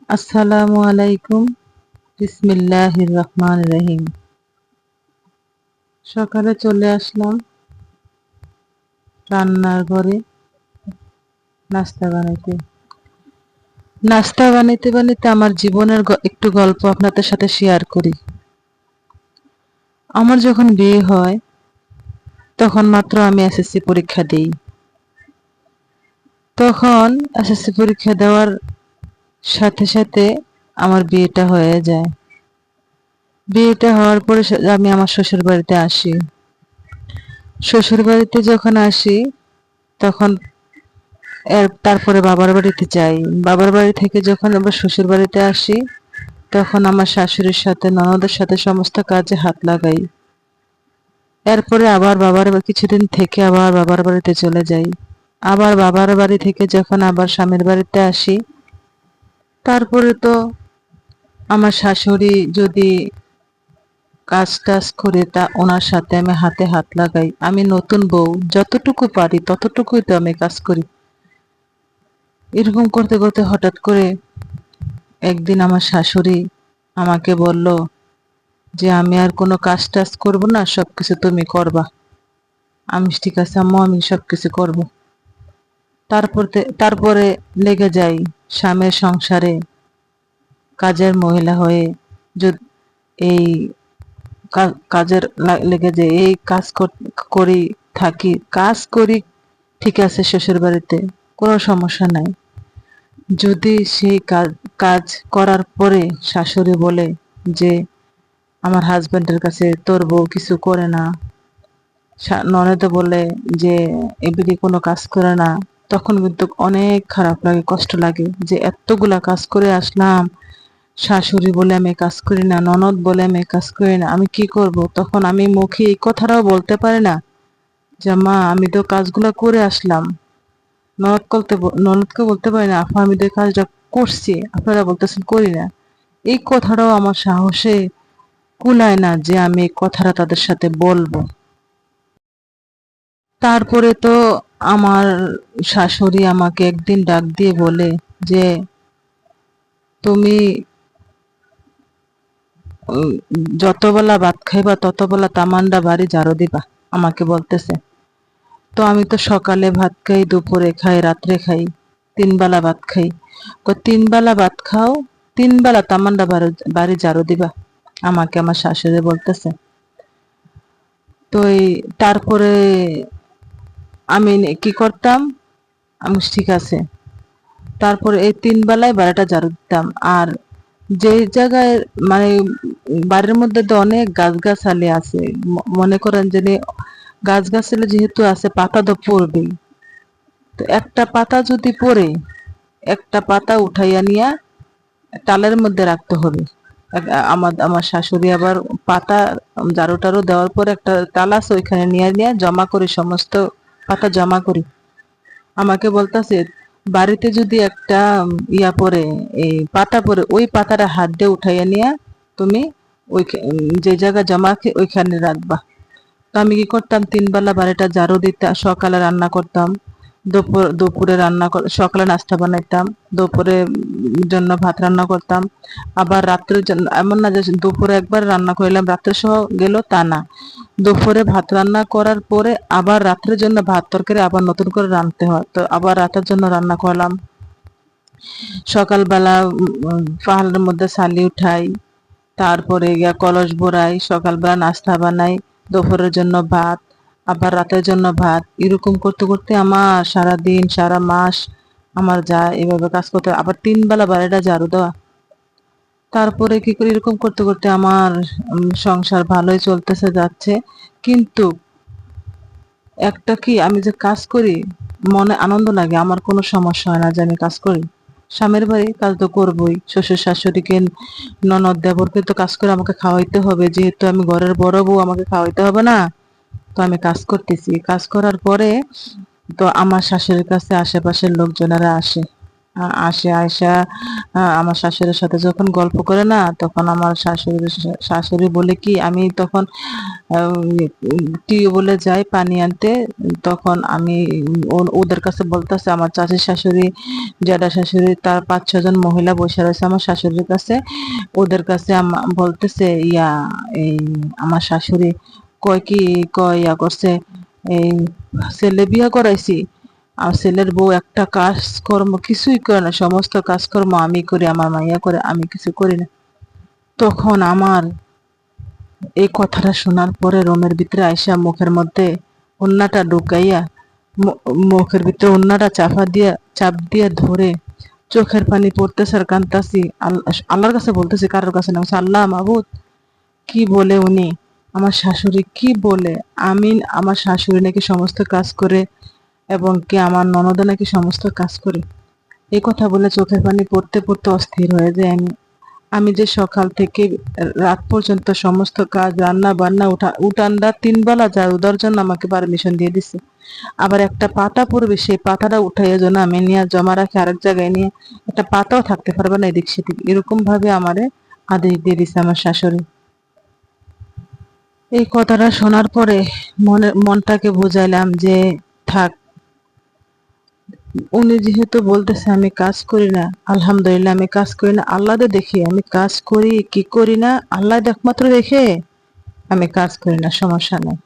আসসালামু আলাইকুম। বিসমিল্লাহির রহমানির রহিম। সকালে চলে আসলাম রান্নার ঘরে নাস্তা বানাইতে। নাস্তা বানাইতে বানাইতে আমার জীবনের একটু গল্প আপনাদের সাথে শেয়ার করি। আমার যখন বিয়ে হয় তখন মাত্র আমি এসএসসি পরীক্ষা দিই। তখন এসএসসি পরীক্ষা দেওয়ার সাথে সাথে আমার বিয়েটা হয়ে যায়। বিয়েটা হওয়ার পরে আমি আমার শ্বশুর বাড়িতে আসি। শ্বশুর বাড়িতে যখন আসি তখন তারপরে বাবার বাড়িতে যাই। বাবার বাড়ি থেকে যখন আবার শ্বশুর বাড়িতে আসি তখন আমার শাশুড়ির সাথে ননদের সাথে সমস্ত কাজে হাত লাগাই। এরপরে আবার কিছুদিন থেকে আবার বাবার বাড়িতে চলে যাই। আবার বাবার বাড়ি থেকে যখন আবার স্বামীর বাড়িতে আসি তারপরে তো আমার শাশুড়ি যদি কাজ টাজ করে তা ওনার সাথে আমি হাতে হাত লাগাই। আমি নতুন বউ, যতটুকু পারি ততটুকুই তো আমি কাজ করি। এরকম করতে করতে হঠাৎ করে একদিন আমার শাশুড়ি আমাকে বলল যে আমি আর কোনো কাজ টাজ করবো না, সবকিছু তুমি করবা। আমি ঠিক আছে আম্মু, আমি সবকিছু করব। তারপরে লেগে যাই স্বামীর সংসারে কাজের মহিলা হয়ে। এই কাজের লেগে যাই, এই কাজ করি, থাকি, কাজ করি। ঠিক আছে, শ্বশুর বাড়িতে কোনো সমস্যা নাই। যদি সেই কাজ করার পরে শাশুড়ি বলে যে আমার হাজবেন্ডের কাছে তোর বউ কিছু করে না, ননদে বলে যে এবিডি কোনো কাজ করে না, তখন কিন্তু অনেক খারাপ লাগে, কষ্ট লাগে যে এতগুলা কাজ করে আসলাম, শাশুড়ি বলে আমি কাজ করি না, ননদ বলে আমি কাজ করি না, আমি কি করব? তখন আমি মুখে এই কথাটাও বলতে পারি না যে মা আমি তো কাজগুলা করে আসলাম। ননদকে বলতে পারি না আপা আমি তো এই কাজটা করছি, আপনারা বলতেছেন করি না। এই কথাটাও আমার সাহসে কুলায় না যে আমি এই কথাটা তাদের সাথে বলবো। তারপরে তো আমার শাশুড়ি আমাকে একদিন ডাক দিয়ে বলে যে তুমি যতবেলা ভাত খাইবা ততবেলা তামান্ডা বাড়ি ঝাড়ু দিবা, আমাকে বলতেছে। তো আমি তো সকালে ভাত খাই, দুপুরে খাই, রাত্রে খাই, 3 বেলা ভাত খাই। 3 বেলা ভাত খাও, 3 বেলা তামান্ডা বাড়ি ঝাড়ু দিবা, আমাকে আমার শাশুড়ি বলতেছে। তো তারপরে আমি কি করতাম, আমি ঠিক আছে, তারপরে এই 3 বেলায় বাড়িটা ঝাড়ু দিতাম। আর যে জায়গায় মানে বাড়ির মধ্যে তো অনেক গাছগাছালি আছে, মনে করেন যে গাছগাছালি যেহেতু আছে পাতা তো পড়বেই। তো একটা পাতা যদি পড়ে, একটা পাতা উঠাইয়া নিয়া টালের মধ্যে রাখতে হবে। আমার শাশুড়ি আবার পাতা ঝাড়ু টাড়ু দেওয়ার পর একটা তাল আছে, ওইখানে নিয়ে নিয়ে জমা করি, সমস্ত পাতা জমা করি। আমাকে বলতেছে বাড়িতে যদি একটা পড়ে, এই পাতা পড়ে, ওই পাতাটা হাত দিয়ে উঠাইয়া নিয়ে তুমি ওই যে জায়গা জমা ওইখানে রাখবা। তো আমি কি করতাম, 3 বেলা বাড়িটা ঝাড়ু দিতাম, সকালে রান্না করতাম, দুপুরে সকালে নাস্তা বানাইতাম, দুপুরে জন্য ভাত রান্না করতাম, আবার রাত্রের জন্য। এমন না যে দুপুরে একবার রান্না করলাম রাত্রে সহ গেল, তা না। দুপুরে ভাত রান্না করার পরে আবার রাত্রের জন্য ভাত তরকারি আবার নতুন করে রাঁধতে হয়, তো আবার রাতের জন্য রান্না করলাম। সকালবেলা পাহাড়ের মধ্যে শালি উঠাই, তারপরে গিয়া কলস ভরাই, সকালবেলা নাস্তা বানাই, দুপুরের জন্য ভাত, আবার রাতের জন্য ভাত। এরকম করতে করতে আমার সারা দিন সারা মাস আমার যায় এভাবে কাজ করতে। আবার 3 বেলা বাড়িটা ঝাড়ু দেওয়া। তারপরে কি করি, এরকম করতে করতে আমার সংসার ভালোই চলতেছে যাচ্ছে। কিন্তু একটা কি, আমি যে কাজ করি মনে আনন্দ লাগে, আমার কোনো সমস্যা হয় না যে আমি কাজ করি। স্বামীর বাড়ি কাজ তো করবোই, শ্বশুর শাশুড়িকে ননদ দেবরকে তো কাজ করে আমাকে খাওয়াইতে হবে, যেহেতু আমি ঘরের বড় বউ, আমাকে খাওয়াইতে হবে না? তো আমি কাজ করতেছি, কাজ করার পরে তো আমার শাশুড়ির কাছে আশেপাশের লোকজনেরা আসে আসে আয়সা আমার শাশুড়ির সাথে যখন গল্প করে না, তখন আমার শাশুড়ি বলে কি, আমি তখন টিউবওয়েলে যাই পানি আনতে। তখন আমি ওদের কাছে বলতেছে, আমার চাচির শাশুড়ি, জ্যাঠা শাশুড়ি, তার 5-6 জন মহিলা বসে রয়েছে আমার শাশুড়ির কাছে। ওদের কাছে বলতেছে ইয়া, এই আমার শাশুড়ি কয় কি, কয় ইয়া করছে, এই ছেলে বিয়া করাইছি, আর ছেলের বউ একটা কাজকর্ম কিছুই করে না, সমস্ত কাজকর্ম আমি করি, আমার মাইয়া করে, আমি কিছু করি না। তখন আমার এই কথাটা শোনার পরে রুমের ভিতরে আইসা মুখের মধ্যে ওন্নাটা ঢুকাইয়া, মুখের ভিতরে ওন্নাটা চাপ দিয়া ধরে চোখের পানি পড়তেছে আর কাঁদতাছি। আল্লাহর কাছে বলতেছি, কারোর কাছে না। বলছি, আল্লাহ মাবুদ, কি বলে উনি, আমার শাশুড়ি কি বলে, আমি আমার শাশুড়ি নাকি সমস্ত কাজ করে, এবং কি আমার ননদ নাকি সমস্ত কাজ করে। এই কথা বলে চোখের পানি পড়তে পড়তে অস্থির হয়ে যায় আমি। আমি যে সকাল থেকে রাত পর্যন্ত সমস্ত কাজ, রান্না বান্না, উঠানটা 3 বেলা ঝাড়ু দেওয়ার জন্য আমাকে পারমিশন দিয়ে দিছে। আবার একটা পাতা পড়বে, সেই পাতাটা উঠাইয়া জন্য আমি নিয়ে জমা রাখি আরেক জায়গায় নিয়ে, একটা পাতাও থাকতে পারবে না এদিক সেদিক, এরকম ভাবে আমারে আদেশ দিয়ে দিছে আমার শাশুড়ি। এই কথাটা শোনার পরে মনটাকে বুঝাইলাম যে থাক, উনি যেহেতু বলতেছে আমি কাজ করি না, আলহামদুলিল্লাহ আমি কাজ করি না, আল্লাহ দেখি আমি কাজ করি কি করি না, আল্লাহ একমাত্র দেখে আমি কাজ করি না, সমস্যা নেই।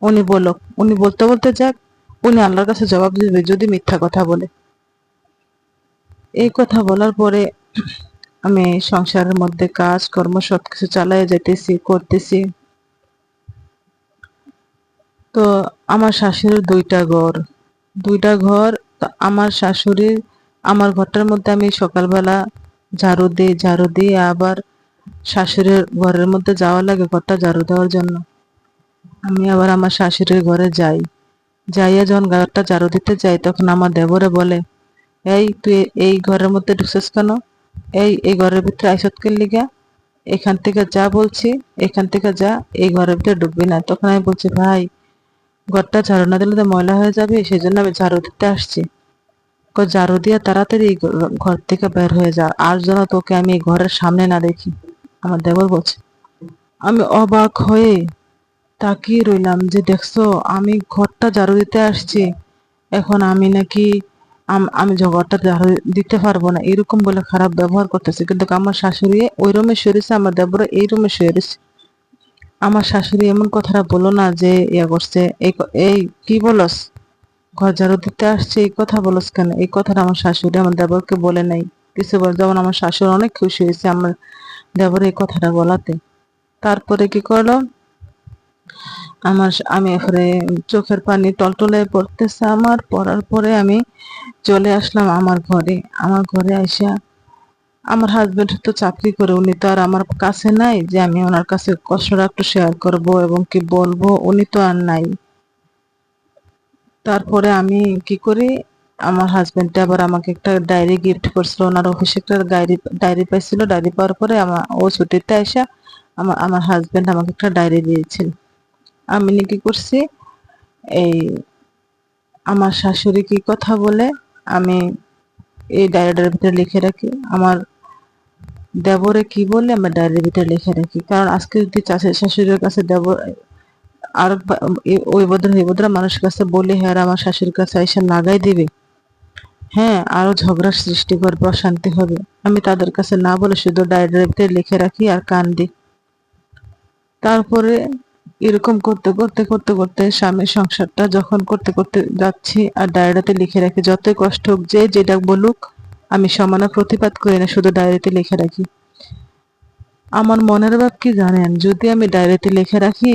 উনি বলুক, উনি বলতে বলতে যাক, উনি আল্লাহর কাছে জবাব দিবে যদি মিথ্যা কথা বলে। এই কথা বলার পরে আমি সংসারের মধ্যে কাজ কর্ম সবকিছু চালিয়ে যাইতেছি, করতেছি। তো আমার শাশুড়ির 2টা ঘর, 2টা ঘর। তো আমার শাশুড়ির, আমার ঘরটার মধ্যে আমি সকালবেলা ঝাড়ু দিই, আবার শাশুড়ির ঘরের মধ্যে যাওয়া লাগে ঘরটা ঝাড়ু দেওয়ার জন্য। আমি আবার আমার শাশুড়ির ঘরে যাই, যাইয়া যখন ঘরটা ঝাড়ু দিতে যাই, তখন আমার দেবরে বলে, এই তুই এই ঘরের মধ্যে ঢুকছিস কেন, এই ঘরের ভিতরে আইসত কে লিগা, এখান থেকে যা বলছি, এখান থেকে যা, এই ঘরের ভিতরে ঢুকবি না। তখন আমি বলছি, ভাই ঘরটা ঝাড়ু না দিলে তো ময়লা হয়ে যাবে, সেই জন্য আমি ঝাড়ু দিতে আসছি। ঝাড়ু দিয়ে তাড়াতাড়ি এই ঘর থেকে বের হয়ে যা, আর যেন তোকে আমি এই ঘরের সামনে না দেখি, আমার দেবর বলছে। আমি অবাক হয়ে তাকিয়ে রইলাম যে, দেখছো আমি ঘরটা ঝাড়ু দিতে আসছি, এখন আমি নাকি আমি যে ঘরটা ঝাড়ু দিতে পারবো না এরকম বলে খারাপ ব্যবহার করতেছে। কিন্তু আমার শাশুড়ি ওই রুমে শুয়েছে, আমার দেবর এই রুমে শুয়েছে। আমার শাশুড়ি এমন কথাটা বলো না যে ইয়া করছে, এই কি বলস, ঘর ঝাড়ু দিতে আসছে এই কথা বলস কেন, এই কথাটা আমার শাশুড়ি আমার দেবরকে বলে নাই। কিছু বল, যেমন আমার শাশুড়ি অনেক খুশি হয়েছে আমার দেবর এই কথাটা বলাতে। তারপরে কি করলো, আমি এবারে চোখের পানি টলটলে পড়তেছে আমার, পড়ার পরে আমি চলে আসলাম আমার ঘরে। আমার ঘরে আইসা, আমার হাজবেন্ড তো চাকরি করে, উনি তো আর আমার কাছে নাই যে আমি ওনার কাছে কষ্টটা একটু শেয়ার করব এবং কি বলবো, উনি তো আর নাই। তারপরে আমি কি করি, আমার হাজবেন্ড আবার আমাকে একটা ডায়েরি গিফট করছিল, ওনার অফিসে একটা ডায়েরি পাইছিল। ডায়েরি পাওয়ার পরে ও ছুটিতে আইসা আমার হাজবেন্ড আমাকে একটা ডায়েরি দিয়েছিল। আমি কি করছি, এই আমার শাশুড়ি কি কথা বলে আমি এই ডায়েরিটার ভিতরে লিখে রাখি, আমার দেবরে কি বলে আমার ডায়েরির ভিতরে লিখে রাখি। কারণ আজকে যদি শাশুড়ির কাছে দেবর আর ওই ভদ্র মানুষের কাছে বলি, হ্যাঁ আমার শাশুড়ির কাছে এসে লাগাই দিবে, হ্যাঁ আরো ঝগড়ার সৃষ্টি করবে, অশান্তি হবে। আমি তাদের কাছে না বলে শুধু ডায়েরির ভিতরে লিখে রাখি আর কান্দি। তারপরে এরকম করতে স্বামীর সংসারটা যখন করতে যাচ্ছি আর ডায়েরিতে লিখে রাখি, যতই কষ্ট হোক, যে যেটা বলুক আমি সমানে প্রতিবাদ করি না, শুধু ডায়েরিতে লিখে রাখি। আমার মনের ভাব কি জানেন, যদি আমি ডায়েরিতে লিখে রাখি,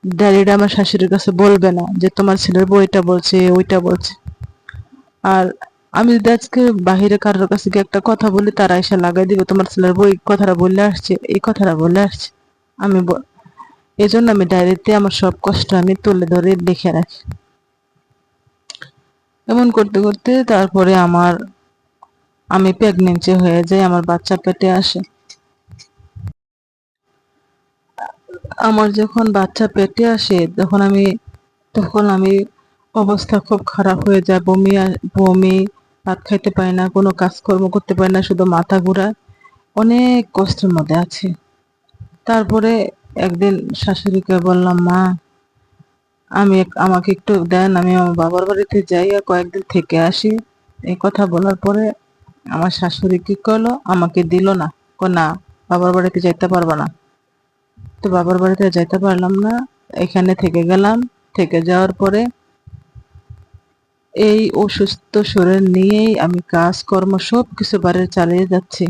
ডায়েরিটা আমার শাশুড়ির কাছে বলবে না যে তোমার ছেলের বইটা বলছে ওইটা বলছে। আর আমি যদি আজকে বাহিরে কারোর কাছে গিয়ে একটা কথা বলি, তারা এসে লাগাই দিবে, তোমার ছেলের বই কথাটা বললে আসছে, এই কথাটা বললে আসছে। আমি এই জন্য আমি ডায়েরিতে আমার সব কষ্ট আমি তুলে ধরে লিখে রাখি। এমন করতে তারপরে আমি প্রেগনেন্সি হয়ে যাই, আমার বাচ্চা পেটে আসে। আমার যখন বাচ্চা পেটে আসে, তখন আমি অবস্থা খুব খারাপ হয়ে যায়, বমি, ভাত খাইতে পারি না, কোনো কাজকর্ম করতে পারি না, শুধু মাথা ঘুরায়, অনেক কষ্টের মধ্যে আছি। তারপরে একদিন শাশুড়িকে বললাম, মা আমাকে একটু দেন, আমি আমার বাবার বাড়িতে যাই আর কয়েকদিন থেকে আসি। এই কথা বলার পরে আমার শাশুড়ি কি করলো, আমাকে দিল না। না, বাবার বাড়িতে যাইতে পারবা না। তো বাবার বাড়িতে যাইতে পারলাম না, এখানে থেকে গেলাম। থেকে যাওয়ার পরে এই অসুস্থ শরীর নিয়েই আমি কাজকর্ম সবকিছু বাড়ির চালিয়ে যাচ্ছি।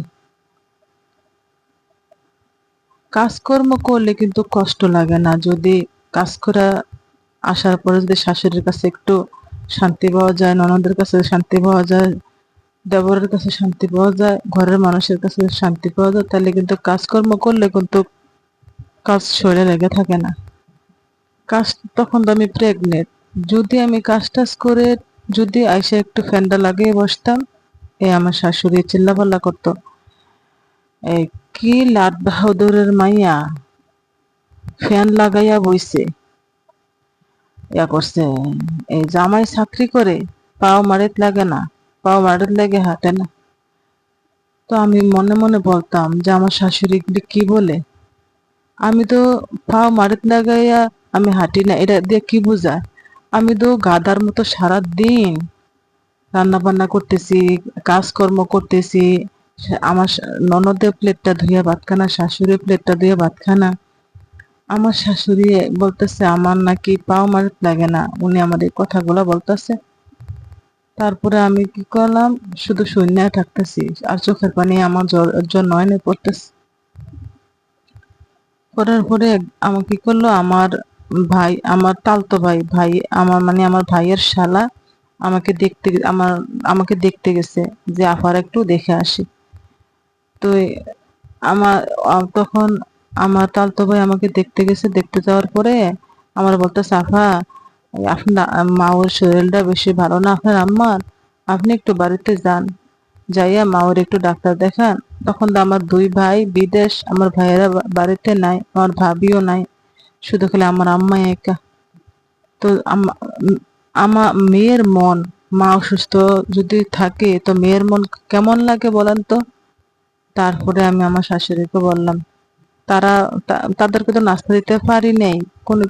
কাজকর্ম করলে কিন্তু কষ্ট লাগে না, যদি কাজ করে আসার পরে যদি শাশুড়ির কাছে একটু শান্তি পাওয়া যায়, ননদের কাছে শান্তি পাওয়া যায়, দেবরের কাছে শান্তি পাওয়া যায়, ঘরের মানুষের কাছে শান্তি পাওয়া যায়, তাহলে কিন্তু কাজকর্ম করলে কিন্তু কাজ শরীরে লেগে থাকে না। কাজ তখন তো আমি প্রেগনেন্ট, যদি আমি কাজ টাজ করে যদি আইসা একটু ফ্যানটা লাগিয়ে বসতাম, আমার শাশুড়ি চিল্লাপাল্লা করতো, এই কি লাট বাহাদুরের মাইয়া, ফ্যান লাগাইয়া বইছে, করছে, এই জামাই চাকরি করে, পাও মারিত লাগে না, পাও মারিত লাগে হাঁটে না। তো আমি মনে মনে বলতাম যে আমার শাশুড়ি কি বলে, আমি তো পাও মারিত লাগাইয়া আমি হাঁটি না, এটা দিয়ে কি বোঝায়? আমি তো গাধার মতো সারা দিন রান্না বান্না করতেছি, কাজকর্ম করতেছি, আমার ননদের প্লেটটা ধুয়ে ভাত খানা, শাশুড়ি প্লেটটা ধুয়ে ভাত খানা। আমার শাশুড়ি বলতেছে আমার নাকি পাও মারিত লাগে না, উনি আমার এই কথাগুলো বলতেছে। তারপরে আমি কি করলাম, শুধু শূন্যে থাকতেছি আর চোখের পানি আমার জ্বর নয়নে পড়তেছে। করার পরে আমার কি করলো, আমার ভাই, আমার তালতো ভাই ভাই আমার মানে আমার ভাইয়ের শালা আমাকে দেখতে গেছে যে আফার একটু দেখে আসি। তো আমার তখন আমার তালতো ভাই আমাকে দেখতে গেছে, দেখতে যাওয়ার পরে আমার বলতেছে, আফা আপনার মাওর শরীরটা বেশি ভালো না আপনার আম্মার, আপনি একটু বাড়িতে যান, যাইয়া মাওর একটু ডাক্তার দেখান। তখন তো আমার দুই ভাই বিদেশ, আমার ভাইয়েরা বাড়িতে নাই, আমার ভাবিও নাই, শুধু খালি আমার আম্মাই একা। তো আমার মেয়ের মন, মা অসুস্থ যদি থাকে তো মেয়ের মন কেমন লাগে বলেন তো? তারপরে আমি আমার শাশুড়িকে বললাম, তারা তাদেরকে তো নাস্তা দিতে পারি নাই, কোনো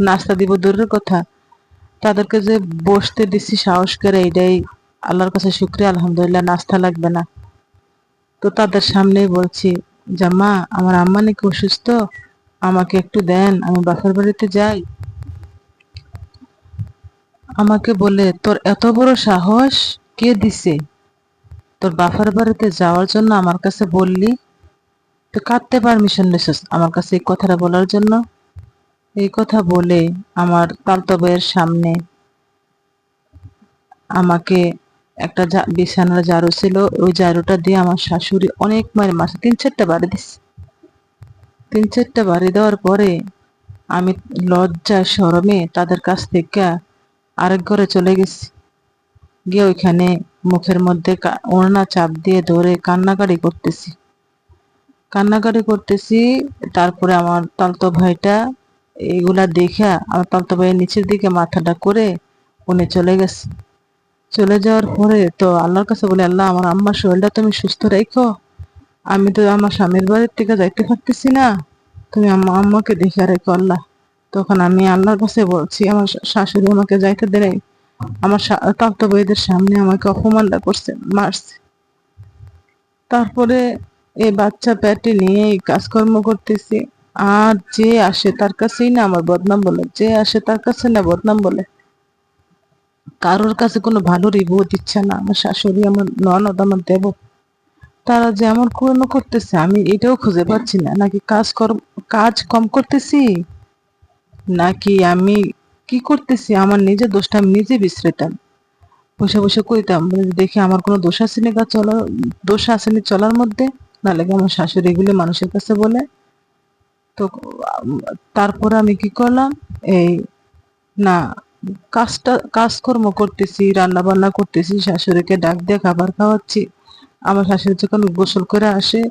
নাস্তা দিব দূরের কথা, তাদেরকে যে বসতে দিছি সাহস করে, এটাই আল্লাহর কাছে শুকরিয়া, আলহামদুলিল্লাহ, নাস্তা লাগবে না। তো তাদের সামনেই বলছি যে মা আমার আম্মা নাকি অসুস্থ, আমাকে একটু দেন, আমি বাপের বাড়িতে যাই। আমাকে বলে, তোর এত বড় সাহস, কে দিছে তোর বাপের বাড়িতে যাওয়ার জন্য? আমার কাছে বললি তো কাঁদতে পারমিশন নিছিস আমার কাছে এই কথাটা বলার জন্য? এই কথা বলে আমার তালতো ভাইয়ের সামনে আমাকে একটা বিছানার ঝাড়ু ছিল, ওই ঝাড়ুটা দিয়ে আমার শাশুড়ি অনেক মাসে 3-4টা বাড়ি দিচ্ছে। 3-4টা বাড়ি দেওয়ার পরে আমি লজ্জায় শরমে তাদের কাছ থেকে আরেক ঘরে চলে গেছি, গিয়ে ওইখানে মুখের মধ্যে ওড়না চাপ দিয়ে ধরে কান্নাকাটি করতেছি। তারপরে আমার তালতো ভাইটা এইগুলা দেখে, আমার তালতো ভাইয়ের নিচের দিকে মাথাটা করে উনি চলে গেছে। চলে যাওয়ার পরে তো আল্লাহর কাছে বলে, আল্লাহ আমার আম্মার শরীরটা তুমি সুস্থ রাখো, আমি তো আমার স্বামীর বাড়ির থেকে যাইতে পারতেছি না, তুমি আম্মাকে দেখে রেখো আল্লাহ। তখন আমি আল্লাহর কাছে বলছি, আমার শাশুড়ি আমাকে যাইতে দেয় নাই, আমার তালতো ভাইদের সামনে আমাকে অপমানটা করছে, মারছে। তারপরে এই বাচ্চা পেটে নিয়ে এই কাজকর্ম করতেছি, আর যে আসে তার কাছেই না আমার বদনাম বলে, যে আসে তার কাছে না বদনাম বলে, কারোর কাছে কোনো ভালো রিভিউ দিচ্ছে না। আমার শাশুড়ি, আমার ননদ, আমার দেবর, তারা যে এমন কোনো করতেছে আমি এটাও খুঁজে পাচ্ছি না। নাকি কাজ কম করতেছি, নাকি আমি কি করতেছি, আমার নিজের দোষটা আমি নিজে বিশ্রেতাম, বসে বসে কইতাম, দেখি আমার কোনো দোষ আসেনি দোষ আসেনি চলার মধ্যে, না লাগে আমার শাশুড়ি এগুলি মানুষের কাছে বলে। তো তারপর আমি কি করলাম, এই না, কাজকর্ম করতেছি, রান্না বান্না করতেছি, শাশুড়িকে ডাক দিয়ে খাবার খাওয়াচ্ছি। আমার শাশুড়ি যখন গোসল করে আসে,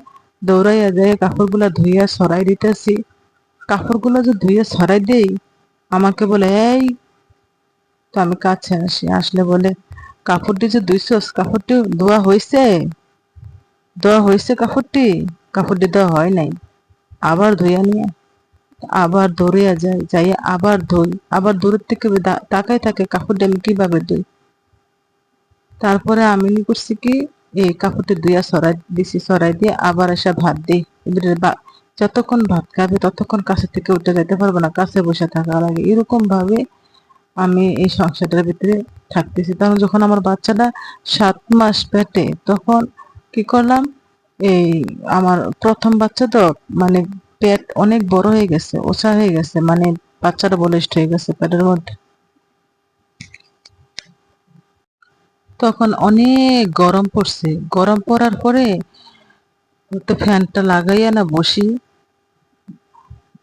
দৌড়াইয়া যায় কাপড়গুলা ধুইয়া ছড়াই দিতেছি। কাপড়গুলো যে ধুইয়া ছড়াই দেই, আমাকে বলে এই, তো আমি কাছে আসি, আসলে বলে, কাপড়টি যে ধুইছস, কাপড়টি ধোয়া হয়েছে? ধোয়া হয়েছে কাপড়টি? কাপড়টি ধোয়া হয় নাই। আবার ধুইয়া নিয়ে আবার দৌড়িয়া যায়, যাইয়া আবার ধুই, আবার দূরের থেকে তাকাই থাকে কাপড়টি আমি কিভাবে ধুই। তারপরে আমি কি করছি কি, এই কাপড়টি ধুইয়া সরাই দিছি, সরাই দিয়ে আবার এসে ভাত দিই। এবারে যতক্ষণ ভাত খাবে ততক্ষণ কাছে থেকে উঠে যেতে পারবো না, কাছে বসে থাকা লাগে। এরকম ভাবে আমি এই সংসারটার ভিতরে থাকতেছি। তখন যখন আমার বাচ্চাটা 7 মাস পেটে, তখন কি করলাম, এই আমার প্রথম বাচ্চা তো, মানে পেট অনেক বড় হয়ে গেছে, ওচা হয়ে গেছে, মানে বাচ্চাটা বলিষ্ঠ হয়ে গেছে পেটের মধ্যে। তখন অনেক গরম পড়ছে, গরম পড়ার পরে তো ফ্যানটা লাগাইয়া না বসি।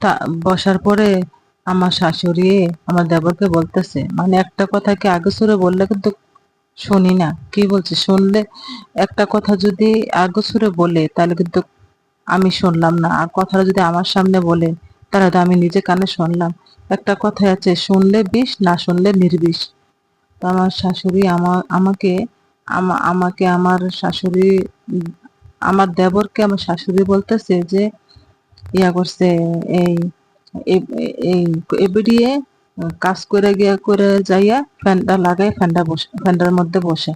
তা বসার পরে আমার শাশুড়ি আমার দেবরকে বলতেছে, মানে একটা কথা কি আগে সুরে বললে কিন্তু শুনি না, কি বলছে শুনলে, একটা কথা যদি আগে সুরে বলে তাহলে কিন্তু আমি শুনলাম না, আর কথাটা যদি আমার সামনে বলে তাহলে তো আমি নিজে কানে শুনলাম। একটা কথাই আছে, শুনলে বিষ, না শুনলে নির্বিষ। তো আমার শাশুড়ি আমাকে আমার শাশুড়ি, উম, আমার দেবরকে আমার শাশুড়ি বলতেছে যে ইয়া করছে, এই এই এবিডিয়ে কাজ করে গিয়া করে যাইয়া ফ্যানটা লাগাই, ফ্যানটার মধ্যে বসে,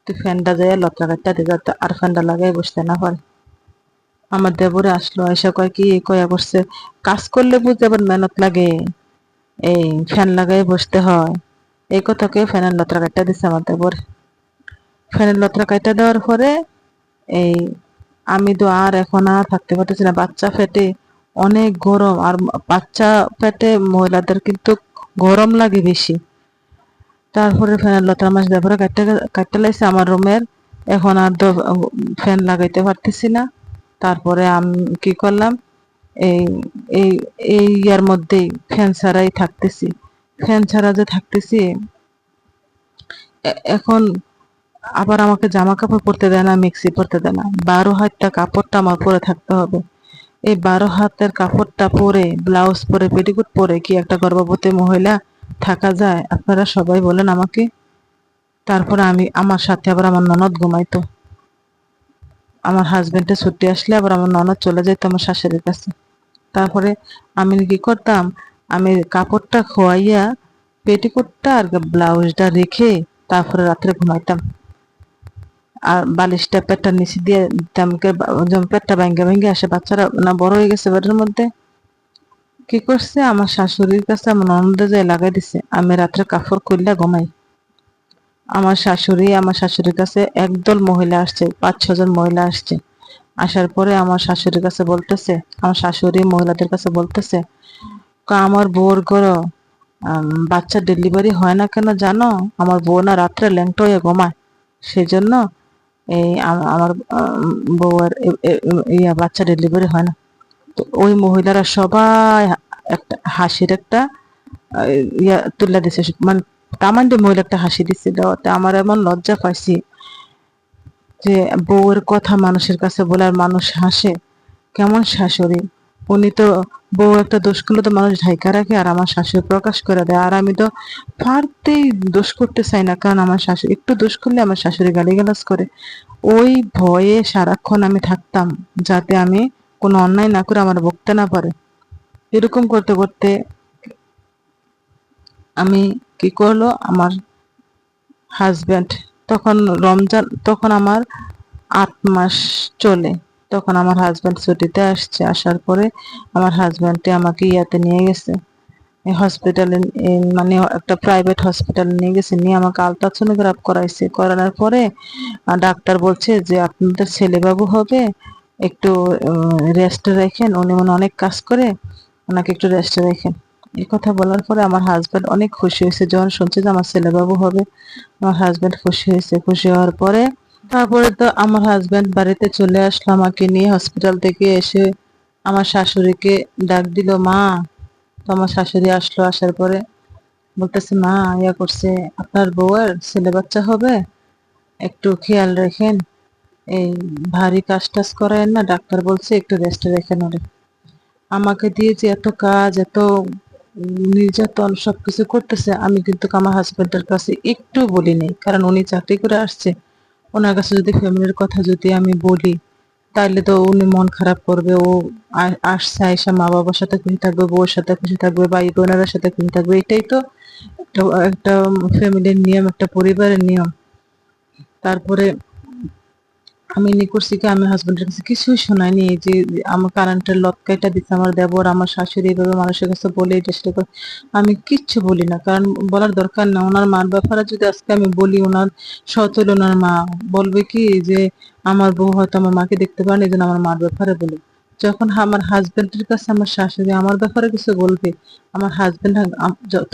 তো ফ্যানটা যাইয়া লত্রা কাটটা দিয়ে যাতে আর ফ্যানটা লাগাই বসতে না পারে। আমার দেবরে আসলো, এসে কয় কি কয়া করছে, কাজ করলে বুঝতে আবার মেহনত লাগে, এই ফ্যান লাগাই বসতে হয়। এই কথাকে ফ্যানের লত্রা কাটটা দিচ্ছে আমার দেবরে। ফ্যানের লত্রা কাটটা দেওয়ার পরে এই আমি তো আর এখন আর থাকতে পারতেছি না, বাচ্চা পেটে অনেক গরম, আর বাচ্চা পেটে মহিলাদের কিন্তু গরম লাগে বেশি। তারপরে ফ্যানের লতার মাস দেওয়ার কাটতে কাটতে লাগছে আমার রুমের। এখন আর তো ফ্যান লাগাইতে পারতেছি না। তারপরে আমি কি করলাম, এই এই এই ইয়ার মধ্যেই ফ্যান ছাড়াই থাকতেছি। ফ্যান ছাড়া যে থাকতেছি, এখন আবার আমাকে জামা কাপড় পরতে দেয় না, মিক্সি পরতে দেয় না। 12 হাতটা কাপড়টা আমার পরে থাকতে হবে। এই 12 হাতের কাপড়টা পরে, ব্লাউজ পরে, পেটিকোট পরে কি একটা গর্ভবতী মহিলা থাকা যায়? আপনারা সবাই বলেন আমাকে। তারপরে আমার সাথে আবার আমার ননদ ঘুমাইতো। আমার হাজবেন্ডের ছুটি আসলে আবার আমার ননদ চলে যেত আমার শাশুড়ির কাছে। তারপরে আমি কি করতাম, আমি কাপড়টা খোয়াইয়া পেটিকোটটা আর ব্লাউজটা রেখে তারপরে রাত্রে ঘুমাইতাম। আর বালিশটা পেটটার নিচে দিয়ে দিতাম, যখন পেটটা ভেঙে ভেঙে আসে, বাচ্চারা না বড় হয়ে গেছে পেটের মধ্যে, কি করছে আমার শাশুড়ির কাছে আমার ননদে যে লাগাই দিছে, আমি রাত্রে কাপড় খুললে ঘুমাই। আমার শাশুড়ির কাছে একদল মহিলা আসছে, 5-6 জন মহিলা আসছে। আসার পরে আমার শাশুড়ির কাছে বলতেছে, আমার শাশুড়ি মহিলাদের কাছে বলতেছে, আমার বউর ঘর বাচ্চা ডেলিভারি হয় না কেন জানো? আমার বউ না রাত্রে ল্যাংটা হয়ে ঘুমায়, সেজন্য এই আমার বউয়ের ইয়া বাচ্চা ডেলিভারি হয় না। তো ওই মহিলারা সবাই একটা হাসির একটা ইয়া তুলে দিছে, মানে তামান্ডে মহিলা একটা হাসি দিছিল। তা আমার এমন লজ্জা পাইছি যে বউয়ের কথা মানুষের কাছে বলে আর মানুষ হাসে, কেমন শাশুড়ি। উনি তো বউ একটা দোষ করলে তো মানুষ ঢাইকা রাখে, আর আমার শাশুড়ি প্রকাশ করে দেয়। আর আমি তো পারতেই দোষ করতে চাই না, কারণ আমার শাশুড়ি একটু দোষ করলে আমার শাশুড়ি গালিগালাজ করে। ওই ভয়ে সারাক্ষণ আমি থাকতাম, যাতে আমি কোনো অন্যায় না করে আমার বকতে না পারে। এরকম করতে করতে আমি কি করলো, আমার হাজবেন্ড তখন তখন আমার 8 মাস চলে। তখন আমার হাজবেন্ড ছুটিতে আসছে, আসার পরে আমার হাজবেন্ডে আমাকে ইয়াতে নিয়ে গেছে, হসপিটালে, মানে একটা প্রাইভেট হসপিটালে নিয়ে গেছে, নিয়ে আমাকে আলট্রাসোনোগ্রাফ করাইছে। করানোর পরে ডাক্তার বলছে যে আপনাদের ছেলেবাবু হবে, একটু রেস্টে রাখেন, উনি মনে অনেক কাজ করে, ওনাকে একটু রেস্টে রাখেন। এই কথা বলার পরে আমার হাজবেন্ড অনেক খুশি হয়েছে, যখন শুনছে যে আমার ছেলেবাবু হবে। আমার হাজবেন্ড খুশি হয়েছে, খুশি হওয়ার পরে তারপরে তো আমার হাজবেন্ড বাড়িতে চলে আসলো আমাকে নিয়ে হসপিটাল থেকে এসে। আমার শাশুড়িকে ডাক দিল, মা। তো আমার শাশুড়ি আসলো, আসার পরে বলতেছে, মা ইয়া করছে, আপনার বউয়ের ছেলে বাচ্চা হবে, একটু খেয়াল রাখেন, এই ভারী কাজ টাজ করায় না, ডাক্তার বলছে একটু রেস্টে রেখেন ওরে। আমাকে দিয়ে যে এত কাজ, এত নির্যাতন সবকিছু করতেছে, আমি কিন্তু আমার হাজবেন্ডের কাছে একটু বলি নাই, কারণ উনি চাকরি করে আসছে। ওনার কাছে যদি ফ্যামিলির কথা যদি আমি বলি, তাইলে তো উনি মন খারাপ করবে। ও আসছে, আইসা মা বাবার সাথে খুশি থাকবে, বউয়ের সাথে খুশি থাকবে, ভাই বোনেরা সাথে খুশি থাকবে, এটাই তো একটা একটা ফ্যামিলির নিয়ম, একটা পরিবারের নিয়ম। তারপরে আমি নি করছি কি, আমি হাজবেন্ডের কাছে কিছুই শোনাইনি। এই যে আমার কারেন্টের লটকাইটা দিচ্ছে আমার দেবর, আমার শাশুড়ি, এইভাবে মানুষের কাছে বলে এটা সেটা করে, আমি কিচ্ছু বলি না, কারণ বলার দরকার না। ওনার মার ব্যাপারে যদি আজকে আমি বলি, ওনার সৎ হলে ওনার মা বলবে কি যে আমার বউ হয়তো আমার মাকে দেখতে পারেন, এই জন্য আমার মার ব্যাপারে বলি। যখন আমার হাজবেন্ডের কাছে আমার শাশুড়ি আমার ব্যাপারে কিছু বলবে, আমার হাজবেন্ড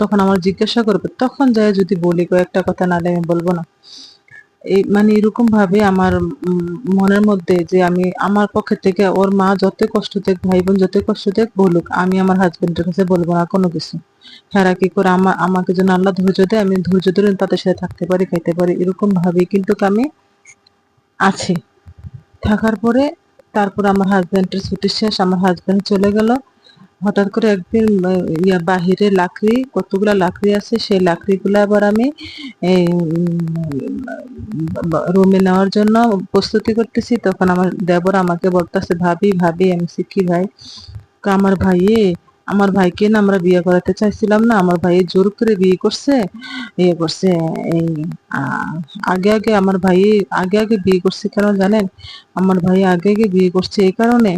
তখন আমার জিজ্ঞাসা করবে, তখন যাই যদি বলি কয়েকটা কথা, নাহলে আমি বলবো না। এই মানে এরকম ভাবে আমার মনের মধ্যে যে আমি আমার পক্ষে থেকে ওর মা যত কষ্ট দেখ, ভাই বোন যত কষ্ট দেখ বলুক, আমি আমার হাজবেন্ডের কাছে বলবো না কোনো কিছু। হ্যাঁ, কি করে আমাকে যেন আল্লাহ ধৈর্য দেয়, আমি ধৈর্য ধরে তাদের সাথে থাকতে পারি, খাইতে পারি, এরকম ভাবেই কিন্তু আমি আছি। থাকার পরে তারপর আমার হাজবেন্ডের ছুটি শেষ, আমার হাজবেন্ড চলে গেল। হঠাৎ করে একদিন বাহিরে লাকড়ি, কতগুলা লাকড়ি আছে, সেই লাকড়িগুলা আবার আমি এই রুমে নেওয়ার জন্য প্রস্তুতি করতেছি। তখন আমার দেবর আমাকে বলতেছে, ভাবি ভাবি। আমি বলছি, কি ভাই? আমার ভাইয়ে, আমার ভাইকে না আমরা বিয়ে করাতে চাইছিলাম না, আমার ভাই জোর করে বিয়ে করছে, ইয়ে করছে। এই আহ, আগে আগে আমার ভাই আগে আগে বিয়ে করছে, কেন জানেন? আমার ভাই আগে আগে বিয়ে করছে এই কারণে